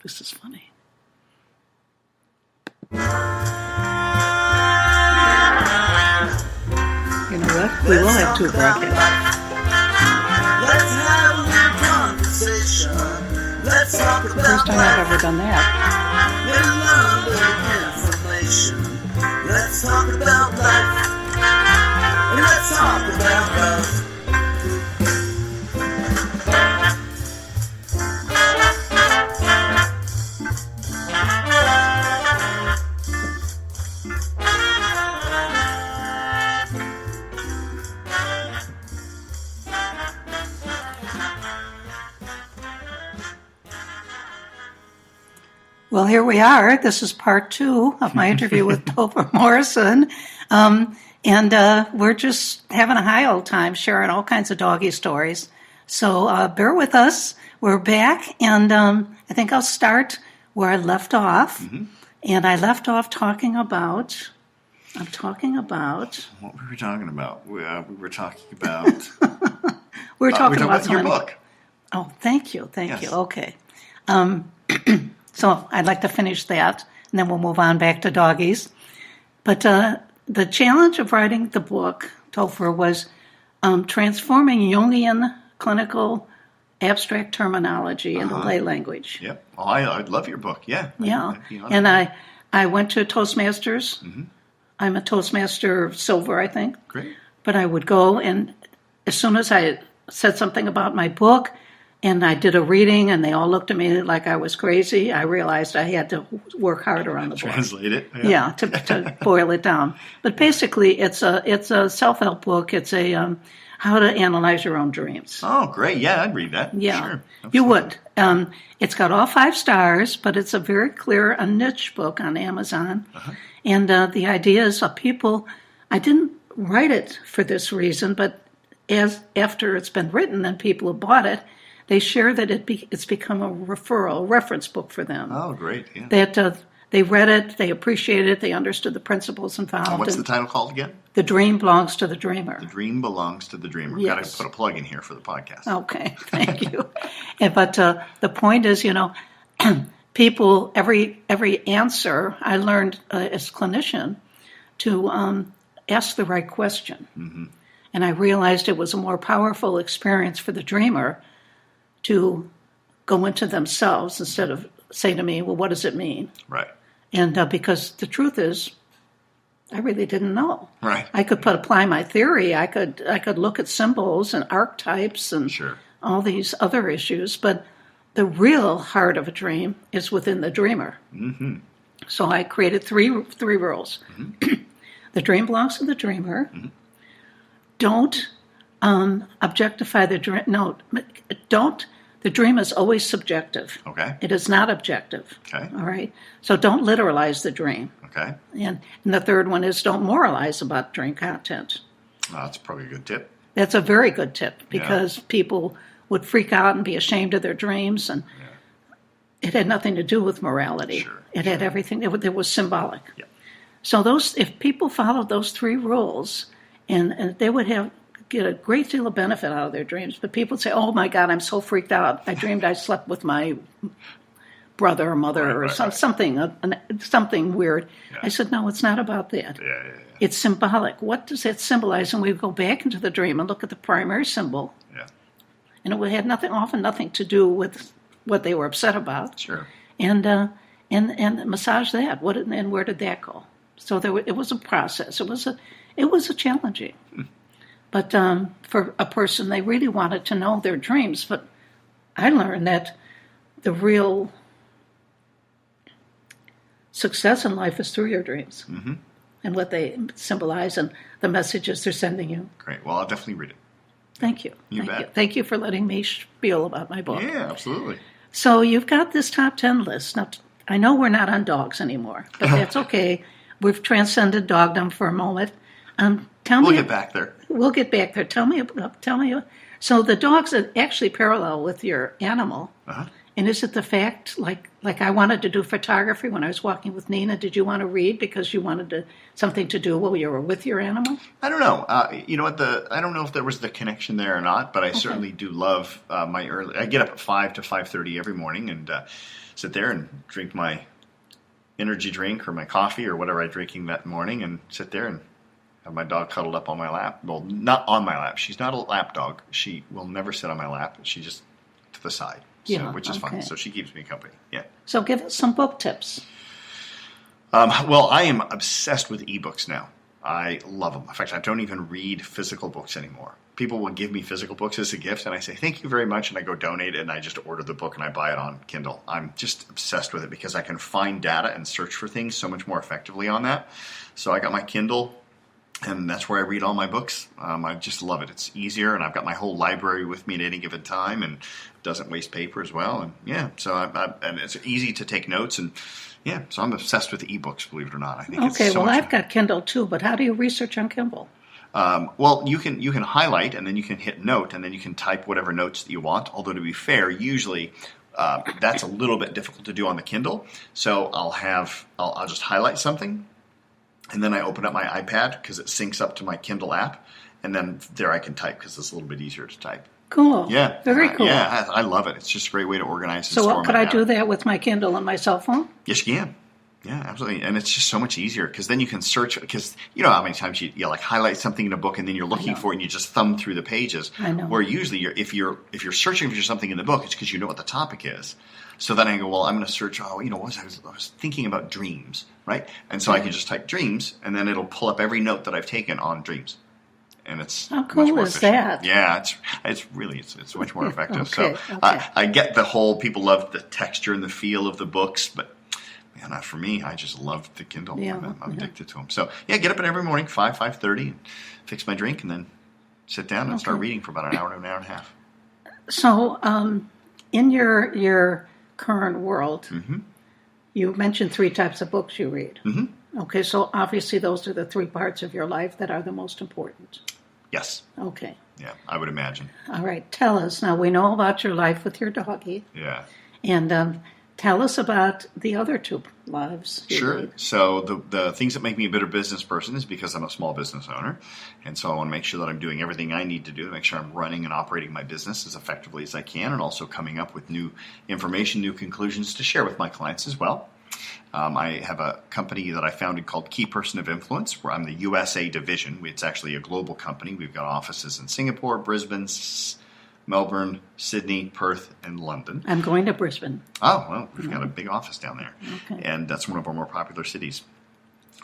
This is funny. You know what? We will have 2 broadcasts. Let's have a little conversation. Let's talk about First time I've ever done that. and learn a little information. Let's talk about life. And let's talk about love. Well, here we are. This is part 2 of my interview with Topher Morrison. We're just having a high old time sharing all kinds of doggy stories. So bear with us. We're back, and I think I'll start where I left off. Mm-hmm. And I left off talking about... What were we talking about? We were talking about... we were talking about your book. Oh, thank you. Yes. You. Okay. So I'd like to finish that, and then we'll move on back to doggies. But the challenge of writing the book, Topher, was transforming Jungian clinical abstract terminology into lay language. Yep. Oh, I love your book. Yeah. Yeah. And I went to Toastmasters. Mm-hmm. I'm a Toastmaster Silver, I think. Great. But I would go, and as soon as I said something about my book, and I did a reading, and they all looked at me like I was crazy, I realized I had to work harder on the book. Translate it. Yeah, to boil it down. But basically, it's a self-help book. It's a how to analyze your own dreams. Oh, great. Yeah, I'd read that. Yeah, sure. You would. It's got all 5 stars, but it's a very clear, a niche book on Amazon. Uh-huh. And the idea is people, I didn't write it for this reason, but after it's been written and people have bought it, they share that it's become a reference book for them. Oh, great. Yeah. That they read it, they appreciated it, they understood the principles involved. What's the title called again? The Dream Belongs to the Dreamer. The Dream Belongs to the Dreamer. Yes. Got to put a plug in here for the podcast. Okay, thank you. But the point is, people, every answer, I learned as a clinician to ask the right question. Mm-hmm. And I realized it was a more powerful experience for the dreamer to go into themselves instead of say to me, well, what does it mean? Right. And because the truth is, I really didn't know. Right. I could apply my theory. I could look at symbols and archetypes and all these other issues, but the real heart of a dream is within the dreamer. Mm-hmm. So I created three rules. Mm-hmm. The dream belongs to the dreamer. Mm-hmm. Don't objectify the dream. No, don't. The dream is always subjective. Okay. It is not objective. Okay. All right. So don't literalize the dream. Okay. And the third one is don't moralize about dream content. Oh, that's probably a good tip. That's a very good tip because people would freak out and be ashamed of their dreams, and it had nothing to do with morality. Sure. It had everything. It was symbolic. Yep. So if people followed those 3 rules, and they would get a great deal of benefit out of their dreams. But people would say, "Oh my God, I'm so freaked out! I dreamed I slept with my brother or mother something weird." Yeah. I said, "No, it's not about that. Yeah. It's symbolic. What does it symbolize?" And we go back into the dream and look at the primary symbol. Yeah. And it had nothing to do with what they were upset about. Sure. And massage that. And where did that go? So it was a process. It was challenging. But for a person, they really wanted to know their dreams. But I learned that the real success in life is through your dreams and what they symbolize and the messages they're sending you. Great. Well, I'll definitely read it. Thank you. Thank you for letting me spiel about my book. Yeah, absolutely. So you've got this top 10 list. Now, I know we're not on dogs anymore, but that's okay. We've transcended dogdom for a moment. We'll get back there. We'll get back there. Tell me. So the dogs are actually parallel with your animal, And is it the fact, like I wanted to do photography when I was walking with Nina? Did you want to read because you wanted something to do while you were with your animal? I don't know. You know what? I don't know if there was the connection there or not, but I certainly do love my early. I get up at 5 to 5:30 every morning and sit there and drink my energy drink or my coffee or whatever I'm drinking that morning, and sit there and have my dog cuddled up on my lap. Well, not on my lap. She's not a lap dog. She will never sit on my lap. She just to the side. So, which is fun. So she keeps me company. Yeah. So give us some book tips. Well, I am obsessed with ebooks now. I love them. In fact, I don't even read physical books anymore. People will give me physical books as a gift, and I say, thank you very much, and I go donate it, and I just order the book, and I buy it on Kindle. I'm just obsessed with it because I can find data and search for things so much more effectively on that. So I got my Kindle, and that's where I read all my books. I just love it. It's easier, and I've got my whole library with me at any given time, and it doesn't waste paper as well. And yeah, so and it's easy to take notes, and yeah, so I'm obsessed with ebooks, believe it or not. I think it's so much I've got Kindle too, but how do you research on Kindle? Well, you can highlight, and then you can hit note, and then you can type whatever notes that you want. Although to be fair, usually that's a little bit difficult to do on the Kindle. So I'll just highlight something. And then I open up my iPad because it syncs up to my Kindle app. And then there I can type because it's a little bit easier to type. Cool. Yeah. Very cool. Yeah, I love it. It's just a great way to organize and store my data. So could I do that with my Kindle on my cell phone? Yes, you can. Yeah, absolutely. And it's just so much easier because then you can search, because you know how many times you like highlight something in a book and then you're looking for it and you just thumb through the pages. I know. Where usually if you're searching for something in the book, it's because you know what the topic is. So then I go, well, I'm going to search, I was thinking about dreams, right? And so I can just type dreams, and then it'll pull up every note that I've taken on dreams. And it's how cool much more is efficient. that? Yeah, it's really much more effective. Okay. I get the whole, people love the texture and the feel of the books, but man, not for me. I just love the Kindle. Yeah, I'm addicted to them. So yeah, get up every morning, 5:30, and fix my drink, and then sit down and start reading for about an hour to an hour and a half. So in your current world, you mentioned 3 types of books you read. Mm-hmm. Okay, so obviously those are the 3 parts of your life that are the most important. Yes. Okay. Yeah, I would imagine. All right, tell us. Now, we know about your life with your doggie. Yeah. And tell us about the other 2 lives. Sure. So the things that make me a better business person is because I'm a small business owner. And so I want to make sure that I'm doing everything I need to do to make sure I'm running and operating my business as effectively as I can, and also coming up with new information, new conclusions to share with my clients as well. I have a company that I founded called Key Person of Influence, where I'm the USA division. It's actually a global company. We've got offices in Singapore, Brisbane, Melbourne, Sydney, Perth, and London. I'm going to Brisbane. Oh, well, we've got a big office down there. Okay. And that's one of our more popular cities.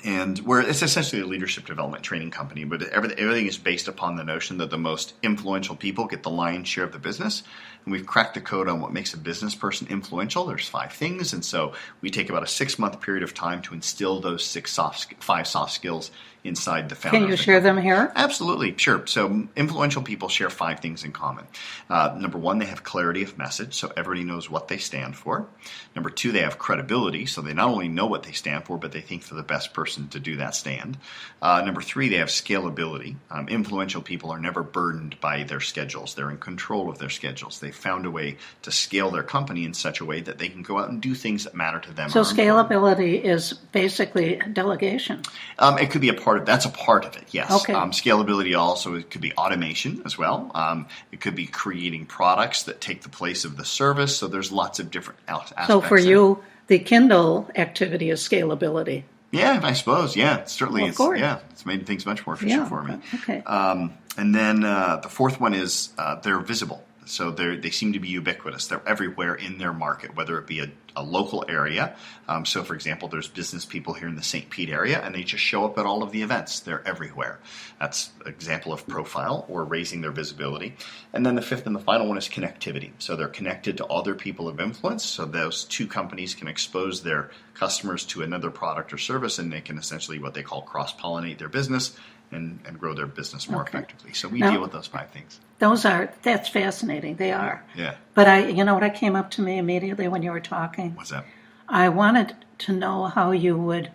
And it's essentially a leadership development training company, but everything is based upon the notion that the most influential people get the lion's share of the business. And we've cracked the code on what makes a business person influential. There's 5 things. And so we take about a 6-month period of time to instill those 5 soft skills inside the founder. Can you share them here? Absolutely, sure. So influential people share 5 things in common. Number 1, they have clarity of message, so everybody knows what they stand for. Number 2, they have credibility, so they not only know what they stand for, but they think they're the best person to do that stand. Number 3, they have scalability. Influential people are never burdened by their schedules. They're in control of their schedules. They found a way to scale their company in such a way that they can go out and do things that matter to them. So scalability is basically delegation. It could be that's a part of it, yes. Okay. Scalability also, it could be automation as well. It could be creating products that take the place of the service. So there's lots of different aspects. So for you, the Kindle activity is scalability. Yeah, I suppose. Yeah, certainly. Well, of course. It's made things much more efficient for me. Okay. And then the 4th one is they're visible. So they seem to be ubiquitous. They're everywhere in their market, whether it be a local area. So, for example, there's business people here in the St. Pete area, and they just show up at all of the events. They're everywhere. That's an example of profile or raising their visibility. And then the 5th and the final one is connectivity. So they're connected to other people of influence. So those 2 companies can expose their customers to another product or service, and they can essentially what they call cross-pollinate their business and grow their business more effectively. So we deal with those 5 things. That's fascinating. They are. Yeah. But you know what came up to me immediately when you were talking? What's that? I wanted to know how you would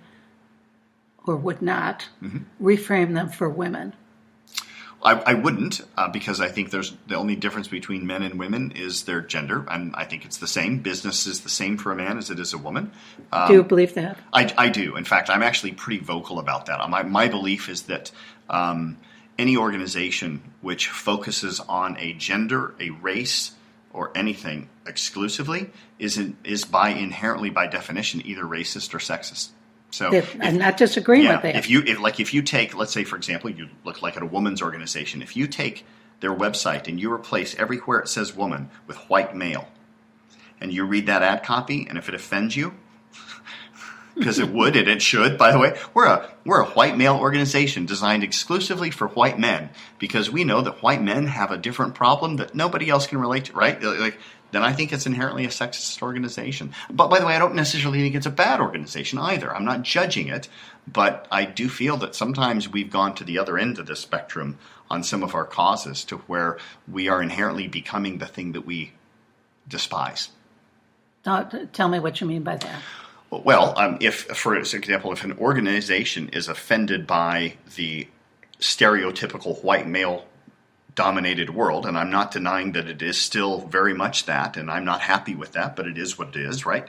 or would not reframe them for women. I wouldn't, because I think there's the only difference between men and women is their gender, and I think it's the same. Business is the same for a man as it is a woman. Do you believe that? I do. In fact, I'm actually pretty vocal about that. My belief is that any organization which focuses on a gender, a race, or anything exclusively is inherently by definition either racist or sexist. So I'm not disagreeing with that. If you take, let's say, for example, you look like at a woman's organization. If you take their website and you replace everywhere it says woman with white male, and you read that ad copy, and if it offends you, because it would and it should, by the way, we're a white male organization designed exclusively for white men because we know that white men have a different problem that nobody else can relate to, right? Then I think it's inherently a sexist organization. But by the way, I don't necessarily think it's a bad organization either. I'm not judging it, but I do feel that sometimes we've gone to the other end of the spectrum on some of our causes to where we are inherently becoming the thing that we despise. Tell me what you mean by that. Well, if, for example, if an organization is offended by the stereotypical white male-dominated world, and I'm not denying that it is still very much that, and I'm not happy with that, but it is what it is, right?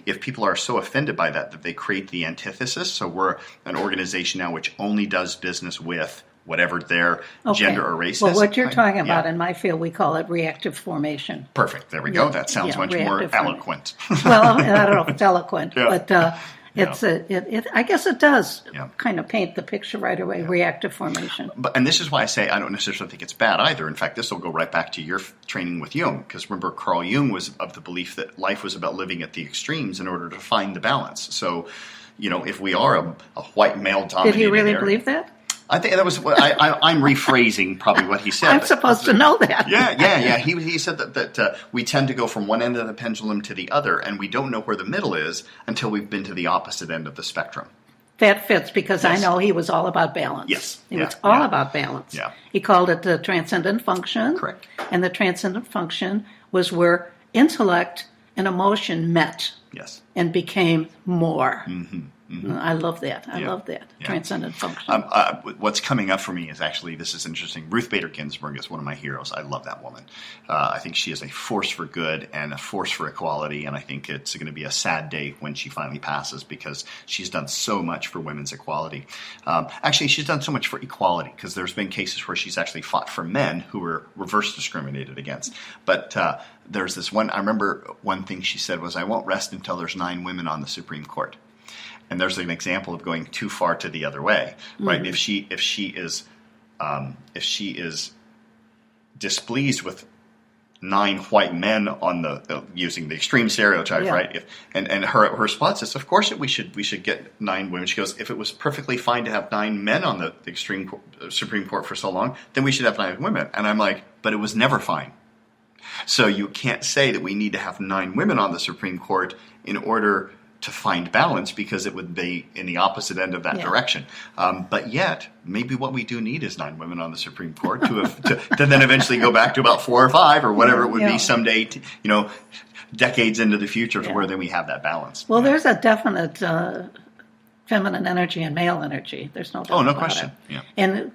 If people are so offended by that they create the antithesis, so we're an organization now which only does business with whatever their gender or race is. Well, what you're talking about in my field, we call it reactive formation. Perfect. There we go. That sounds much more eloquent. Well, I don't know if it's eloquent, but I guess it does kind of paint the picture right away, reactive formation. And this is why I say I don't necessarily think it's bad either. In fact, this will go right back to your training with Jung, because remember, Carl Jung was of the belief that life was about living at the extremes in order to find the balance. So, if we are a white male-dominated Did he really area, believe that? I think that was. I'm rephrasing probably what he said. I'm supposed to know that. Yeah. He said that we tend to go from one end of the pendulum to the other, and we don't know where the middle is until we've been to the opposite end of the spectrum. That fits because I know he was all about balance. Yes. He was all about balance. Yeah. He called it the transcendent function. Correct. And the transcendent function was where intellect and emotion met. Yes. And became more. Mm-hmm. I love that. I love that. Transcendent function. What's coming up for me is actually, this is interesting. Ruth Bader Ginsburg is one of my heroes. I love that woman. I think she is a force for good and a force for equality, and I think it's going to be a sad day when she finally passes because she's done so much for women's equality. Actually, she's done so much for equality because there's been cases where she's actually fought for men who were reverse discriminated against. But there's this one, I remember one thing she said was, I won't rest until there's 9 women on the Supreme Court. And there's an example of going too far to the other way, right? Mm-hmm. If she is displeased with 9 white men on the using the extreme stereotype, right? And her response is, of course we should get 9 women. She goes, if it was perfectly fine to have 9 men on the extreme Supreme Court for so long, then we should have 9 women. And I'm like, but it was never fine. So you can't say that we need to have 9 women on the Supreme Court in order to find balance, because it would be in the opposite end of that direction. But yet, maybe what we do need is 9 women on the Supreme Court to then eventually go back to about 4 or 5 or whatever it would be someday, decades into the future to where then we have that balance. Well, there's a definite feminine energy and male energy. There's no doubt no about question. it. Yeah. And,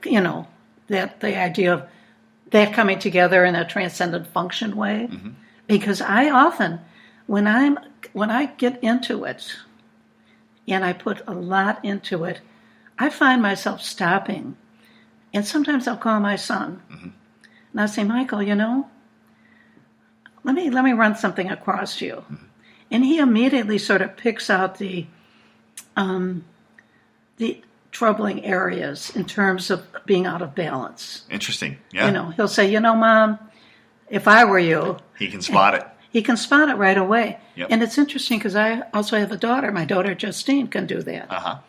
that the idea of that coming together in a transcendent function way, because I often, when I get into it, and I put a lot into it, I find myself stopping. And sometimes I'll call my son. And I'll say, Michael, let me run something across you. And he immediately sort of picks out the troubling areas in terms of being out of balance. Interesting. Yeah. He'll say, Mom, if I were you. He can spot it. He can spot it right away. Yep. And it's interesting because I also have a daughter. My daughter, Justine, can do that.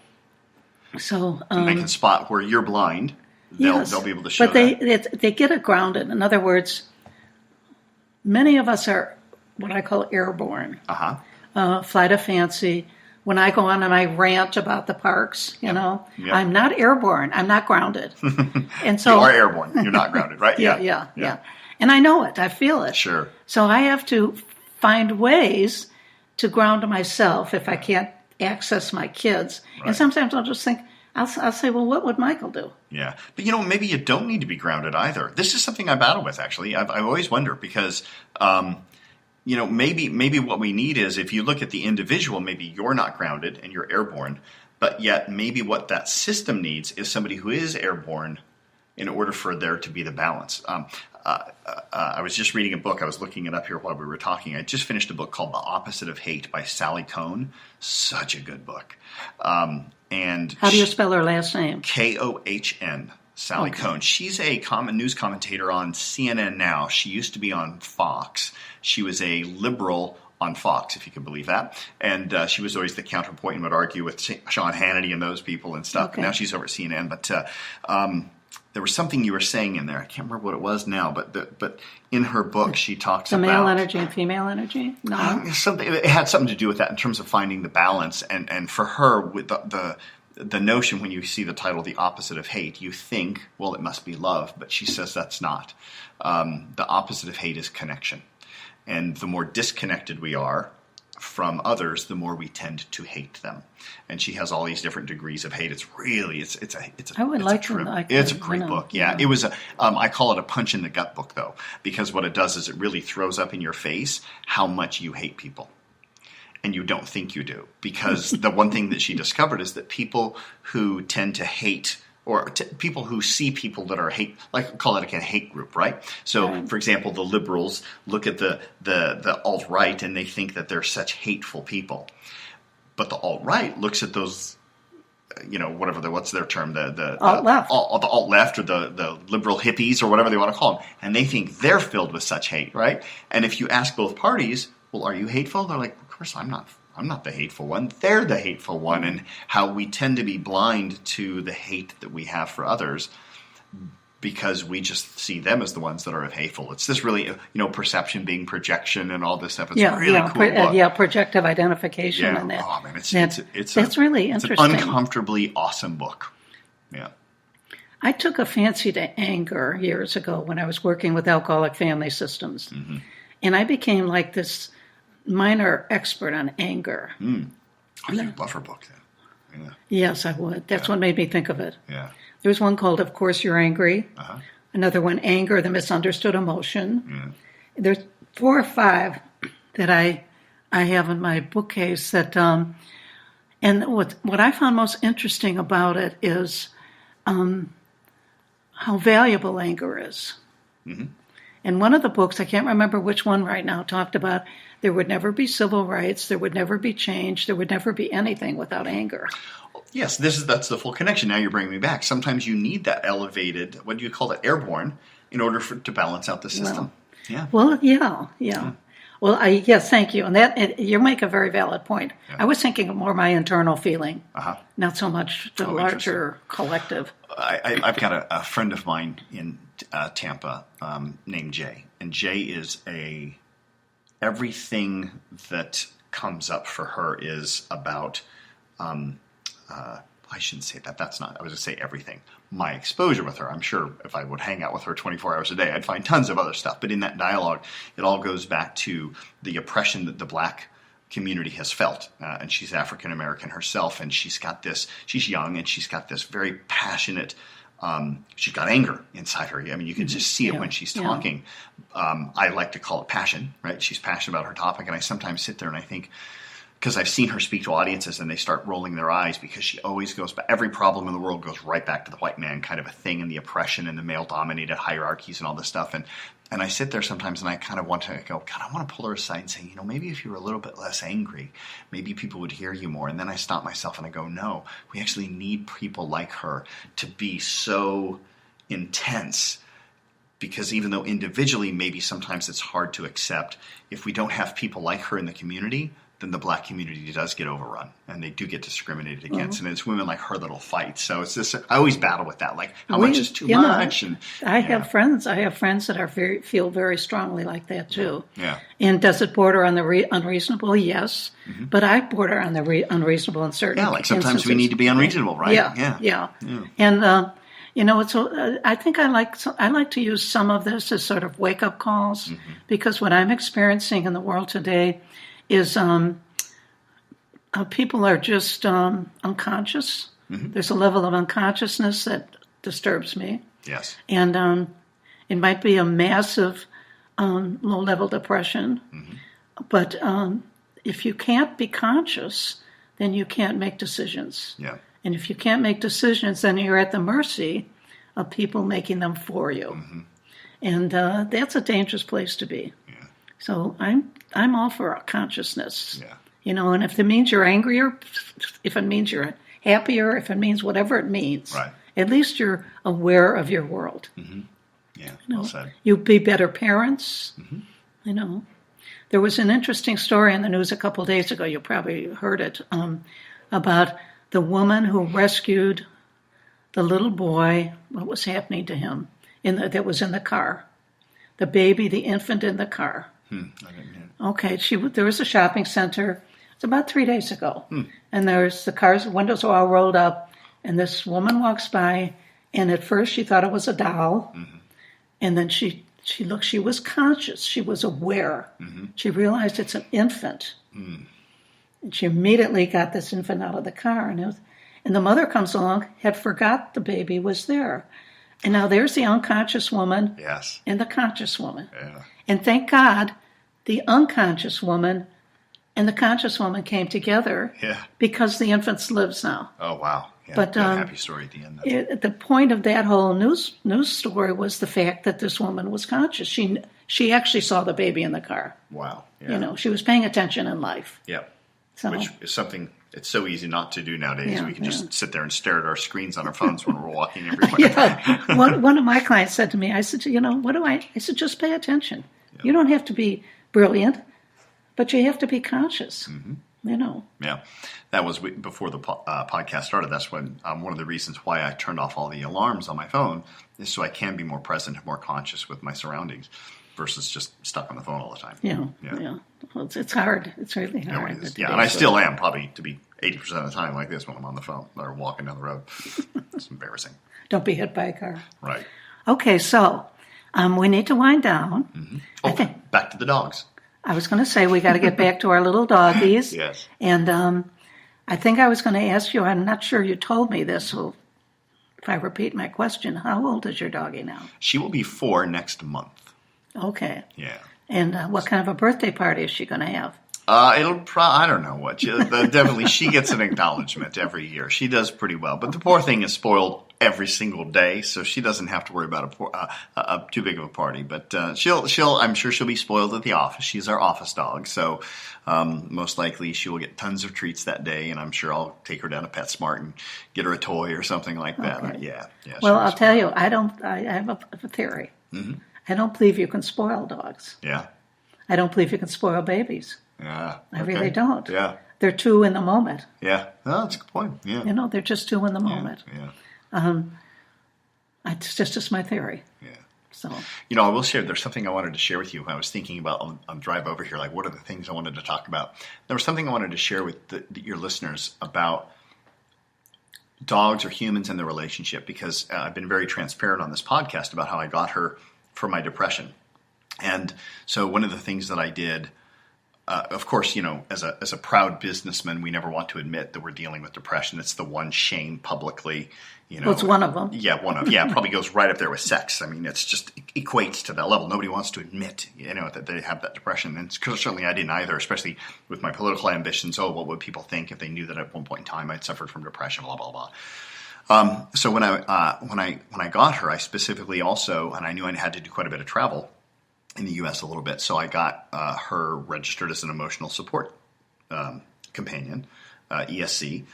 So they can spot where you're blind. They'll be able to show that. But they get it grounded. In other words, many of us are what I call airborne. Flight of fancy. When I go on my rant about the parks, I'm not airborne. I'm not grounded. And so you are airborne. You're not grounded, right? Yeah. And I know it. I feel it. Sure. So I have to find ways to ground myself if I can't access my kids. Right. And sometimes I'll just think, I'll say, well, what would Michael do? Yeah. But, maybe you don't need to be grounded either. This is something I battle with, actually. I've always wondered because, maybe what we need is if you look at the individual, maybe you're not grounded and you're airborne, but yet maybe what that system needs is somebody who is airborne in order for there to be the balance. I was just reading a book. I was looking it up here while we were talking. I just finished a book called The Opposite of Hate by Sally Kohn. Such a good book. And how do you spell her last name? Kohn, Sally Kohn. She's a news commentator on CNN now. She used to be on Fox. She was a liberal on Fox, if you can believe that. And she was always the counterpoint and would argue with Sean Hannity and those people and stuff. Okay. Now she's over at CNN. But there was something you were saying in there. I can't remember what it was now, but in her book she talks about male energy and female energy. No, it had something to do with that in terms of finding the balance. And for her, with the notion when you see the title "The Opposite of Hate," you think, well, it must be love, but she says that's not. The opposite of hate is connection, and the more disconnected we are from others, the more we tend to hate them. And she has all these different degrees of hate. It's I would like to like it's a great book. Yeah. It was I call it a punch in the gut book though, because what it does is it really throws up in your face how much you hate people. And you don't think you do, because the one thing that she discovered is that people who tend to hate or people who see people that are hate, like call it a hate group, right? So, right. For example, the liberals look at the alt-right and they think that they're such hateful people. But the alt-right looks at those, what's their term? The alt-left. The alt-left or the liberal hippies or whatever they want to call them. And they think they're filled with such hate, right? And if you ask both parties, well, are you hateful? They're like, of course I'm not. I'm not the hateful one. They're the hateful one. And how we tend to be blind to the hate that we have for others because we just see them as the ones that are hateful. It's this really, perception being projection and all this stuff. It's really cool. Projective identification. Yeah. And that. Oh, man, that's really interesting. It's an uncomfortably awesome book. Yeah. I took a fancy to anger years ago when I was working with alcoholic family systems. Mm-hmm. And I became like this minor expert on anger. Mm. Oh, you'd love her book then. Yeah. Yes, I would. That's what made me think of it. Yeah. There was one called Of Course You're Angry. Uh-huh. Another one, Anger, the Misunderstood Emotion. Yeah. There's 4 or 5 that I have in my bookcase that and what I found most interesting about it is how valuable anger is. Mm-hmm. And one of the books, I can't remember which one right now, talked about there would never be civil rights, there would never be change, there would never be anything without anger. Yes, that's the full connection. Now you're bringing me back. Sometimes you need that elevated, what do you call it, airborne, in order to balance out the system. Well, yeah. Well, yes, thank you. And you make a very valid point. Yeah. I was thinking of more my internal feeling, not so much the larger collective. I've got a friend of mine in Tampa named Jay, and Jay is everything that comes up for her is about I shouldn't say that. That's not. I was going to say everything. My exposure with her. I'm sure if I would hang out with her 24 hours a day, I'd find tons of other stuff. But in that dialogue, it all goes back to the oppression that the black community has felt. And she's African American herself, and she's young, and she's got this very passionate, she's got anger inside her. I mean, you can just see it when she's talking. I like to call it passion, right? She's passionate about her topic, and I sometimes sit there and I think, because I've seen her speak to audiences and they start rolling their eyes because she always goes back. Every problem in the world goes right back to the white man kind of a thing and the oppression and the male-dominated hierarchies and all this stuff. And I sit there sometimes and I kind of want to go, God, I want to pull her aside and say, maybe if you were a little bit less angry, maybe people would hear you more. And then I stop myself and I go, no, we actually need people like her to be so intense. Because even though individually maybe sometimes it's hard to accept, if we don't have people like her in the community, then the black community does get overrun and they do get discriminated against. And it's women like her that'll fight. So it's this, I always battle with that. Like how much is too much? And I have friends that feel very strongly like that too. Yeah. And does it border on the unreasonable? Yes. Mm-hmm. But I border on the unreasonable in certain like sometimes instances. We need to be unreasonable, right? Yeah. And, I think I like to use some of this as sort of wake-up calls because what I'm experiencing in the world today is people are just unconscious There's a level of unconsciousness that disturbs me. Yes. And it might be a massive low-level depression. But if you can't be conscious, then you can't make decisions. Yeah. And if you can't make decisions, then you're at the mercy of people making them for you. And that's a dangerous place to be. Yeah. So I'm all for consciousness. Yeah. You know, and if it means you're angrier, if it means you're happier, if it means whatever it means, Right. at least you're aware of your world. Yeah. You know, Well said. you'll be better parents. You know, there was an interesting story in the news a couple of days ago. You probably heard it about the woman who rescued the little boy. What was happening to him that was in the car? The baby, the infant in the car. I didn't hear. Okay, there was a shopping center. It's about 3 days ago, and there's the car's windows are all rolled up, and this woman walks by, and at first she thought it was a doll, and then she looked. She was conscious. She was aware. She realized it's an infant, and she immediately got this infant out of the car, and the mother comes along, had forgot the baby was there, and now there's the unconscious woman Yes. and the conscious woman, Yeah. and thank God, the unconscious woman and the conscious woman came together Yeah. because the infant lives now. Oh, wow. Yeah. But, Good happy story at the end. The point of that whole news story was the fact that this woman was conscious. She actually saw the baby in the car. Wow. Yeah. You know, she was paying attention in life. Yeah. So, Which is something it's so easy not to do nowadays. Yeah, We can yeah. just sit there and stare at our screens on our phones when we're walking everywhere. yeah, one of my clients said to me, I said, you know, what do I said, just pay attention. Yeah. You don't have to be brilliant, but you have to be conscious. You know. Yeah, that was before the podcast started. That's when one of the reasons why I turned off all the alarms on my phone is so I can be more present and more conscious with my surroundings versus just stuck on the phone all the time. Yeah. Yeah. Well, it's hard. It's really Yeah, hard. it is. Yeah, and I still am probably to be 80% of the time like this when I'm on the phone or walking down the road. It's embarrassing. Don't be hit by a car. Right. Okay, so we need to wind down. Oh, back to the dogs. I was going to say we got to get back to our little doggies. Yes. And I think I was going to ask you, I'm not sure you told me this, so if I repeat my question, how old is your doggie now? She will be 4 next month. Okay. Yeah. And what kind of a birthday party is she going to have? I don't know what. Definitely, she gets an acknowledgement every year. She does pretty well. But the poor thing is spoiled every single day, so she doesn't have to worry about a too big of a party. But I'm sure she'll be spoiled at the office. She's our office dog, so most likely she will get tons of treats that day. And I'm sure I'll take her down to PetSmart and get her a toy or something like that. Okay. Yeah. Well, I'll tell you, I have a theory. I don't believe you can spoil dogs. Yeah. I don't believe you can spoil babies. Yeah. I really don't. Yeah. They're two in the moment. Yeah. Oh, that's a good point. Yeah. You know, they're just two in the moment. Yeah. It's just my theory. Yeah. So, I will share. There's something I wanted to share with you. I was thinking about on drive over here, like what are the things I wanted to talk about. There was something I wanted to share with your listeners about dogs or humans and their relationship, because I've been very transparent on this podcast about how I got her for my depression. And so one of the things that I did, of course, as a proud businessman, we never want to admit that we're dealing with depression. It's the one shame publicly. well, it's one of them. Yeah, probably goes right up there with sex. I mean, it's just equates to that level. Nobody wants to admit, that they have that depression. And certainly I didn't either, especially with my political ambitions. Oh, what would people think if they knew that at one point in time I'd suffered from depression, blah, blah, blah. So when I got her, I specifically also, and I knew I had to do quite a bit of travel in the U.S. a little bit, so I got her registered as an emotional support companion, ESC.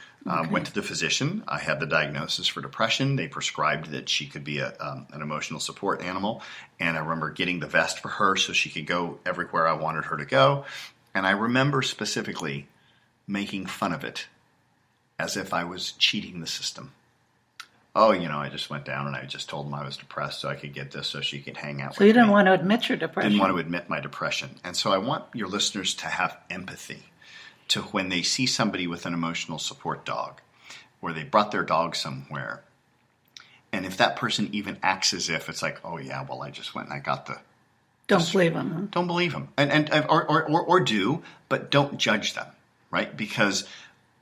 Went to the physician. I had the diagnosis for depression. They prescribed that she could be an emotional support animal. And I remember getting the vest for her so she could go everywhere I wanted her to go. And I remember specifically making fun of it as if I was cheating the system. Oh, I just went down and I just told them I was depressed so I could get this so she could hang out with me. So you didn't want to admit your depression. Didn't want to admit my depression. And so I want your listeners to have empathy to when they see somebody with an emotional support dog, where they brought their dog somewhere, and if that person even acts as if it's like, oh yeah, well I just went and I got the... Don't believe them. Huh? Don't believe them. Or do, but don't judge them, right? Because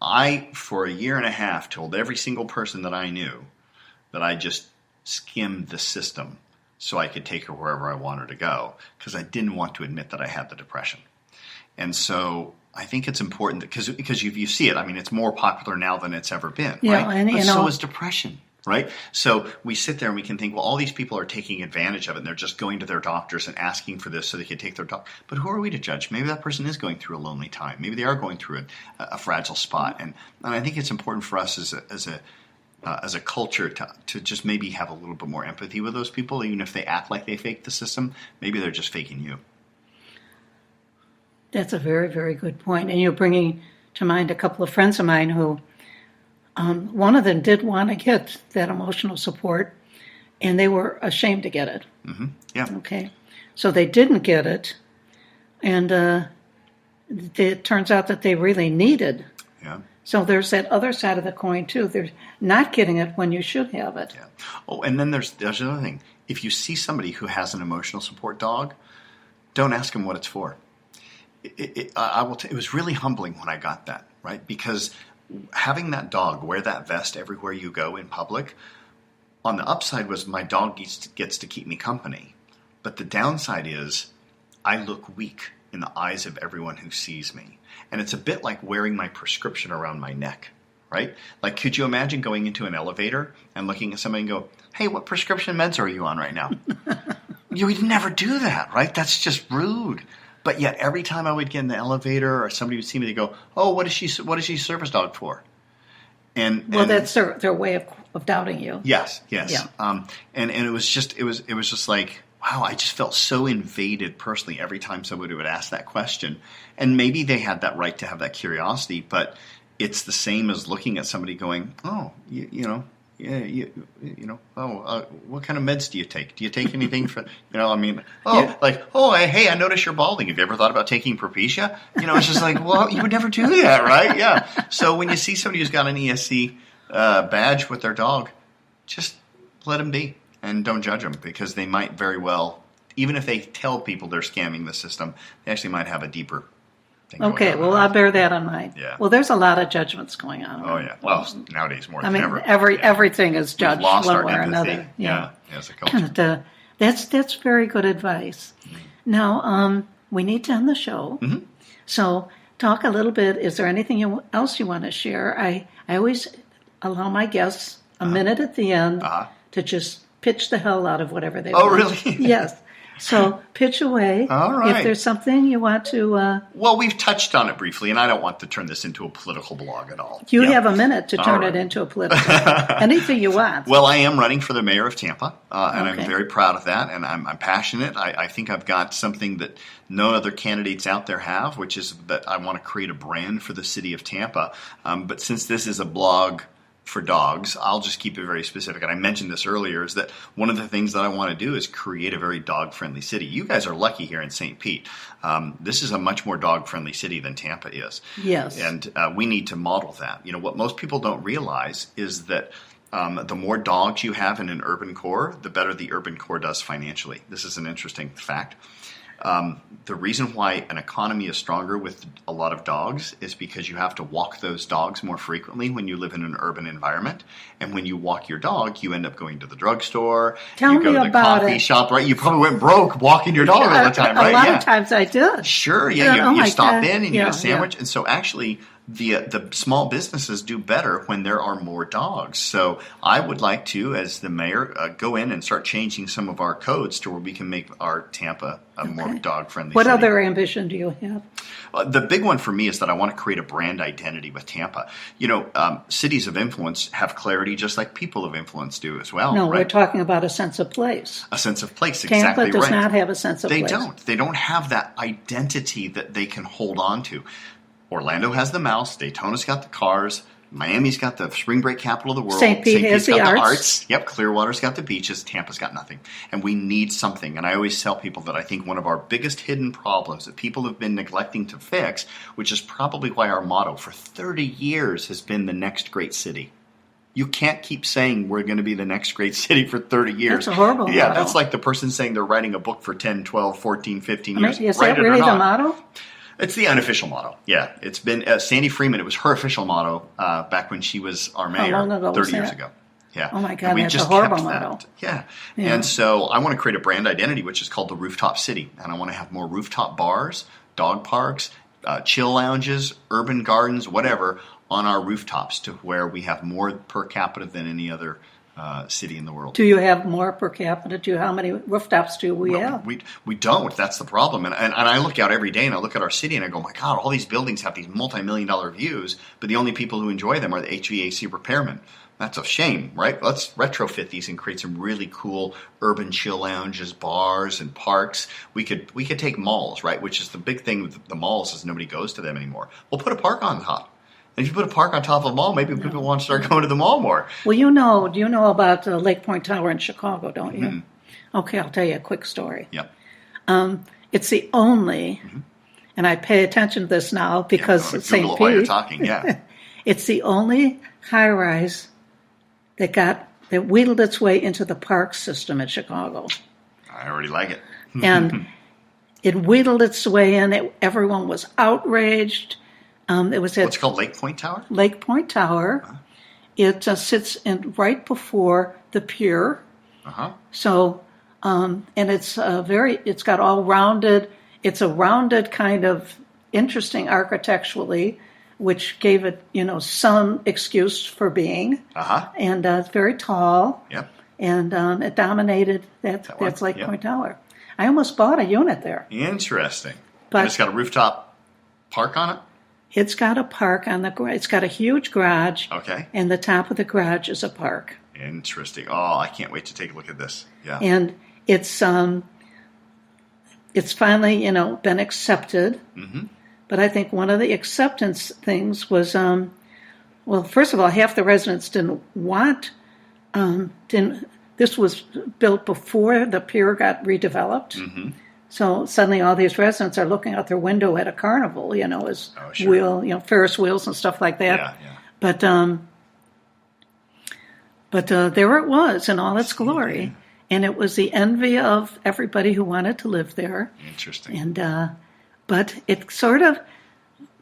I, for a year and a half, told every single person that I knew that I just skimmed the system so I could take her wherever I wanted to go, because I didn't want to admit that I had the depression. And so I think it's important because you see it. I mean, it's more popular now than it's ever been, Yeah, right? and, but you know, so is depression, right? So we sit there and we can think, well, all these people are taking advantage of it, and they're just going to their doctors and asking for this so they can take their doctor. But who are we to judge? Maybe that person is going through a lonely time. Maybe they are going through a fragile spot. And I think it's important for us as a culture to just maybe have a little bit more empathy with those people, even if they act like they fake the system. Maybe they're just faking you. That's a very, very good point. And you're bringing to mind a couple of friends of mine who, one of them did want to get that emotional support, and they were ashamed to get it. Mm-hmm. Yeah. Okay. So they didn't get it, and it turns out that they really needed. Yeah. So there's that other side of the coin, too. They're not getting it when you should have it. Yeah. Oh, and then there's another thing. If you see somebody who has an emotional support dog, don't ask them what it's for. It was really humbling when I got that, right? Because having that dog wear that vest everywhere you go in public, on the upside was my dog gets to keep me company. But the downside is I look weak in the eyes of everyone who sees me. And it's a bit like wearing my prescription around my neck, right? Like, could you imagine going into an elevator and looking at somebody and go, hey, what prescription meds are you on right now? You would never do that, right? That's just rude. But yet every time I would get in the elevator or somebody would see me, they go, oh, what is she service dog for? And that's their way of doubting you. Yes. Yeah. And it was just like, wow, I just felt so invaded personally every time somebody would ask that question. And maybe they had that right to have that curiosity, but it's the same as looking at somebody going, oh, what kind of meds do you take? Do you take anything for, hey, I notice you're balding. Have you ever thought about taking Propecia? It's just like, well, you would never do that, right? Yeah. So when you see somebody who's got an ESC badge with their dog, just let them be and don't judge them, because they might very well, even if they tell people they're scamming the system, they actually might have a deeper thing. Okay, well, I'll bear that in mind. Yeah. Well, there's a lot of judgments going on. Oh, yeah. Well, nowadays more than ever. Everything is judged We've lost one our way or empathy. another. Yeah, as a culture. And, that's very good advice. Now, we need to end the show. Mm-hmm. So talk a little bit. Is there anything else you want to share? I always allow my guests a minute at the end to just pitch the hell out of whatever they want. Oh, really? Yes. So pitch away. All right. If there's something you want to... well, we've touched on it briefly, and I don't want to turn this into a political blog at all. You have a minute to turn it into a political anything you want. Well, I am running for the mayor of Tampa, and I'm very proud of that, and I'm passionate. I think I've got something that no other candidates out there have, which is that I want to create a brand for the city of Tampa. But since this is a blog for dogs, I'll just keep it very specific. And I mentioned this earlier, is that one of the things that I want to do is create a very dog-friendly city. You guys are lucky here in St. Pete. This is a much more dog-friendly city than Tampa is. Yes. And we need to model that. What most people don't realize is that the more dogs you have in an urban core, the better the urban core does financially. This is an interesting fact. The reason why an economy is stronger with a lot of dogs is because you have to walk those dogs more frequently when you live in an urban environment. And when you walk your dog, you end up going to the drugstore, you go to the coffee shop, right? You probably went broke walking your dog all the time, right? A lot of times I did. Sure, yeah. You stop in and you get a sandwich. And so actually the small businesses do better when there are more dogs. So I would like to, as the mayor, go in and start changing some of our codes to where we can make our Tampa a more dog-friendly What city. other ambition do you have? The big one for me is that I want to create a brand identity with Tampa. Cities of influence have clarity just like people of influence do as well. No, right? we're talking about a sense of place. A sense of place, Tampa exactly right. does not have a sense of place. They don't have that identity that they can hold on to. Orlando has the mouse. Daytona's got the cars. Miami's got the spring break capital of the world. St. Pete has the arts. Yep, Clearwater's got the beaches. Tampa's got nothing. And we need something. And I always tell people that I think one of our biggest hidden problems that people have been neglecting to fix, which is probably why our motto for 30 years has been the next great city. You can't keep saying we're going to be the next great city for 30 years. That's a horrible Yeah, motto. That's like the person saying they're writing a book for 10, 12, 14, 15 years. Is that really the motto? It's the unofficial motto. Yeah, it's been Sandy Freeman. It was her official motto back when she was our mayor long ago 30 was years that? ago. Yeah. Oh my God, And we that's just a horrible kept that. motto. Yeah. Yeah. And so I want to create a brand identity, which is called the Rooftop City. And I want to have more rooftop bars, dog parks, chill lounges, urban gardens, whatever, on our rooftops to where we have more per capita than any other city in the world. Do you have more per capita? How many rooftops do we have? We don't. That's the problem. And I look out every day and I look at our city and I go, my God, all these buildings have these multi-million-dollar views, but the only people who enjoy them are the HVAC repairmen. That's a shame, right? Let's retrofit these and create some really cool urban chill lounges, bars, and parks. We could take malls, right? Which is the big thing with the malls is nobody goes to them anymore. We'll put a park on top. And if you put a park on top of a mall, maybe people want to start going to the mall more. Well, do you know about Lake Point Tower in Chicago, don't you? Mm-hmm. Okay, I'll tell you a quick story. Yep. It's the only, and I pay attention to this now because Google St. it while you're Pete. talking, yeah. It's the only high-rise that wheedled its way into the park system in Chicago. I already like it. And it wheedled its way in. Everyone was outraged. It was at What's it called, Lake Point Tower? Lake Point Tower. Uh-huh. It sits right before the pier. Uh-huh. So, and it's it's got all rounded. It's a rounded kind of interesting architecturally, which gave it, some excuse for being. Uh-huh. And it's very tall. Yep. And it dominated that's Lake Point Tower. I almost bought a unit there. Interesting. But and it's got a rooftop park on it? It's got a park on the garage. It's got a huge garage. Okay. And the top of the garage is a park. Interesting. Oh, I can't wait to take a look at this. Yeah. And it's finally, been accepted. Mm-hmm. But I think one of the acceptance things was, first of all, half the residents this was built before the pier got redeveloped. Mm-hmm. So suddenly all these residents are looking out their window at a carnival, as Ferris wheels and stuff like that. Yeah, yeah. But there it was in all its glory. And it was the envy of everybody who wanted to live there. Interesting. And but it sort of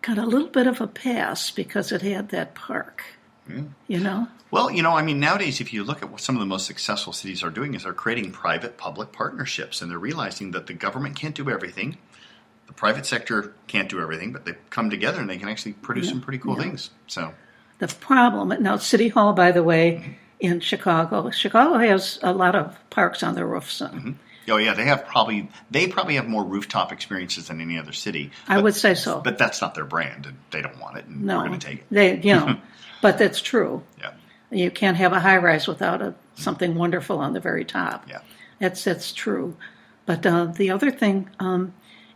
got a little bit of a pass because it had that park, Well, nowadays, if you look at what some of the most successful cities are doing is they're creating private-public partnerships, and they're realizing that the government can't do everything, the private sector can't do everything, but they come together and they can actually produce some pretty cool things. So the problem now, City Hall, by the way, in Chicago has a lot of parks on their roofs. Mm-hmm. Oh yeah, they probably have more rooftop experiences than any other city. I would say so, but that's not their brand, and they don't want it, and we're going to take it. But that's true. Yeah. You can't have a high-rise without something wonderful on the very top. Yeah. That's true. But the other thing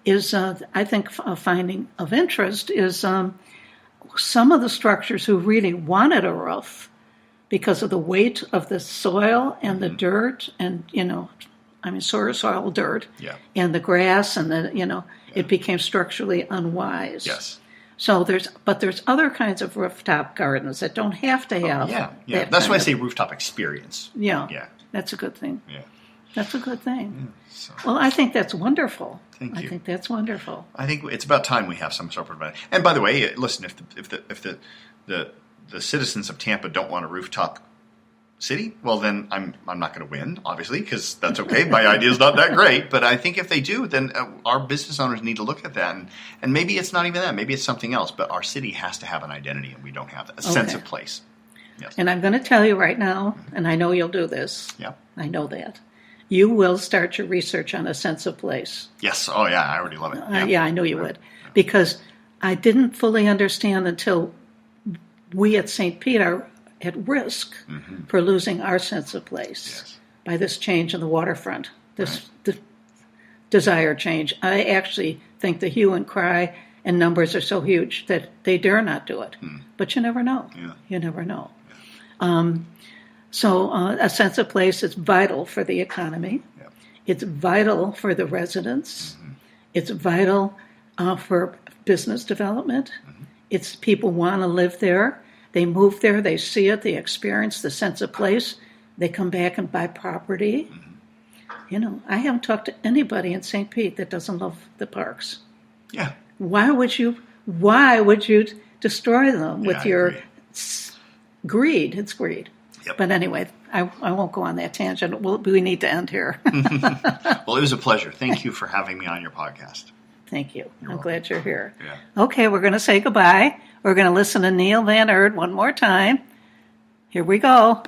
is, I think, a finding of interest is some of the structures who really wanted a roof because of the weight of the soil and the dirt and, soil, dirt, and the grass and it became structurally unwise. Yes. So there's other kinds of rooftop gardens that don't have to have. That's why I say rooftop experience. Yeah. That's a good thing. Yeah. That's a good thing. Yeah, so. Well, I think that's wonderful. Thank you. I think that's wonderful. I think it's about time we have some sort of. And by the way, listen, if the citizens of Tampa don't want a rooftop city, well, then I'm not going to win, obviously, because that's okay. My idea is not that great, but I think if they do, then our business owners need to look at that, and maybe it's not even that, maybe it's something else. But our city has to have an identity, and we don't have that, a sense of place. Yes. And I'm going to tell you right now, and I know you'll do this. Yeah, I know that you will start your research on a sense of place. Yes. Oh yeah, I already love it. I knew you would, because I didn't fully understand until we at St. Pete are at risk for losing our sense of place by this change in the waterfront, this desired change. I actually think the hue and cry and numbers are so huge that they dare not do it. But you never know. Yeah. You never know. Yeah. So a sense of place is vital for the economy. Yeah. It's vital for the residents. It's vital for business development. It's people want to live there. They move there, they see it, they experience the sense of place. They come back and buy property. I haven't talked to anybody in St. Pete that doesn't love the parks. Yeah. why would you destroy them with your greed? It's greed. Yep. But anyway, I won't go on that tangent. We need to end here. Well, it was a pleasure. Thank you for having me on your podcast. Thank you. I'm glad you're here. Yeah. Okay, we're going to say goodbye. We're going to listen to Neil Van Erd one more time. Here we go.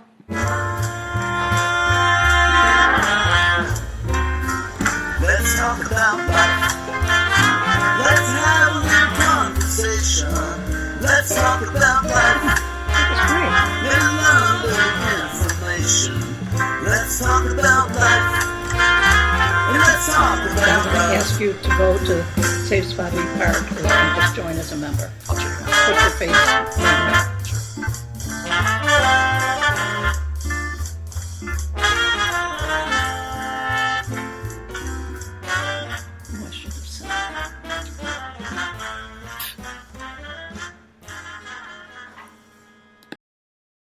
Let's talk about life. Let's have a little conversation. Let's talk about life. Little love, little information. Let's talk about life. And let's talk about I'm going to life. ask you to go to Safe Spot Park, or you can just join as a member. I'll check it out. Put your face in